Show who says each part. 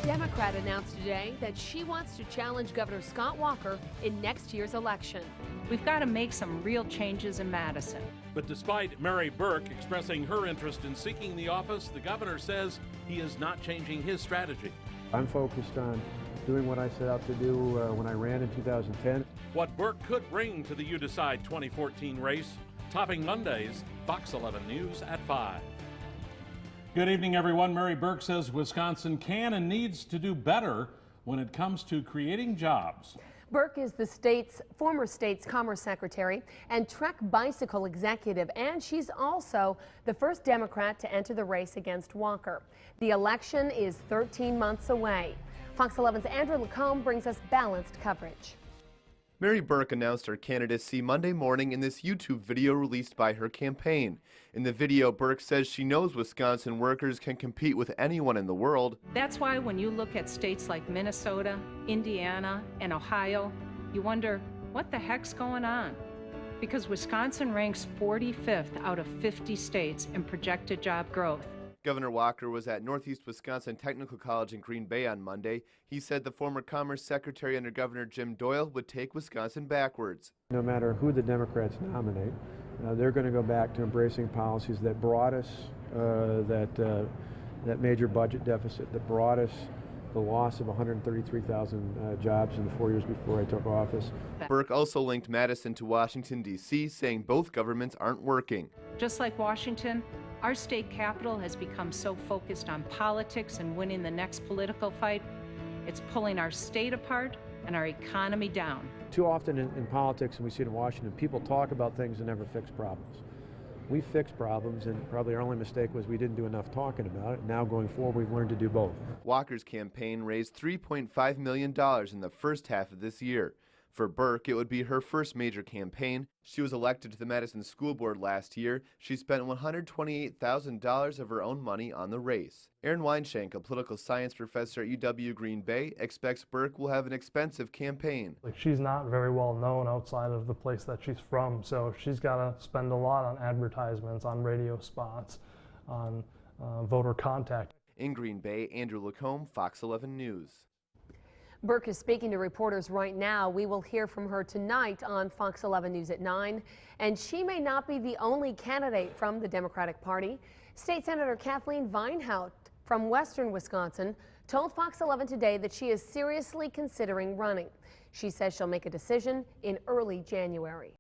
Speaker 1: Democrat announced today that she wants to challenge Governor Scott Walker in next year's election.
Speaker 2: We've got to make some real changes in Madison.
Speaker 3: But despite Mary Burke expressing her interest in seeking the office, the governor says he is not changing his strategy.
Speaker 4: I'm focused on doing what I set out to do when I ran in 2010.
Speaker 3: What Burke could bring to the You Decide 2014 race, topping Monday's Fox 11 News at 5. Good evening, everyone. Mary Burke says Wisconsin can and needs to do better when it comes to creating jobs.
Speaker 1: Burke is the former state's commerce secretary and Trek bicycle executive, and she's also the first Democrat to enter the race against Walker. The election is 13 months away. Fox 11's Andrew LaCombe brings us balanced coverage.
Speaker 5: Mary Burke announced her candidacy Monday morning in this YouTube video released by her campaign. In the video, Burke says she knows Wisconsin workers can compete with anyone in the world.
Speaker 2: That's why when you look at states like Minnesota, Indiana, and Ohio, you wonder, what the heck's going on? Because Wisconsin ranks 45th out of 50 states in projected job growth.
Speaker 5: Governor Walker was at Northeast Wisconsin Technical College in Green Bay on Monday. He said the former Commerce Secretary under Governor Jim Doyle would take Wisconsin backwards.
Speaker 4: No matter who the Democrats nominate, they're going to go back to embracing policies that brought us that major budget deficit, that brought us the loss of 133,000 jobs in the 4 years before I took office.
Speaker 5: Burke also linked Madison to Washington, D.C., saying both governments aren't working.
Speaker 2: Just like Washington, our state capital has become so focused on politics and winning the next political fight, it's pulling our state apart and our economy down.
Speaker 4: Too often in politics, and we see it in Washington, people talk about things and never fix problems. We fix problems, and probably our only mistake was we didn't do enough talking about it. Now going forward, we've learned to do both.
Speaker 5: Walker's campaign raised $3.5 million in the first half of this year. For Burke, it would be her first major campaign. She was elected to the Madison School Board last year. She spent $128,000 of her own money on the race. Aaron Weinshank, a political science professor at UW Green Bay, expects Burke will have an expensive campaign.
Speaker 6: She's not very well known outside of the place that she's from, so she's got to spend a lot on advertisements, on radio spots, on voter contact.
Speaker 5: In Green Bay, Andrew LaCombe, Fox 11 News.
Speaker 1: Burke is speaking to reporters right now. We will hear from her tonight on Fox 11 News at 9. And she may not be the only candidate from the Democratic Party. State Senator Kathleen Vinehout from western Wisconsin told Fox 11 today that she is seriously considering running. She says she'll make a decision in early January.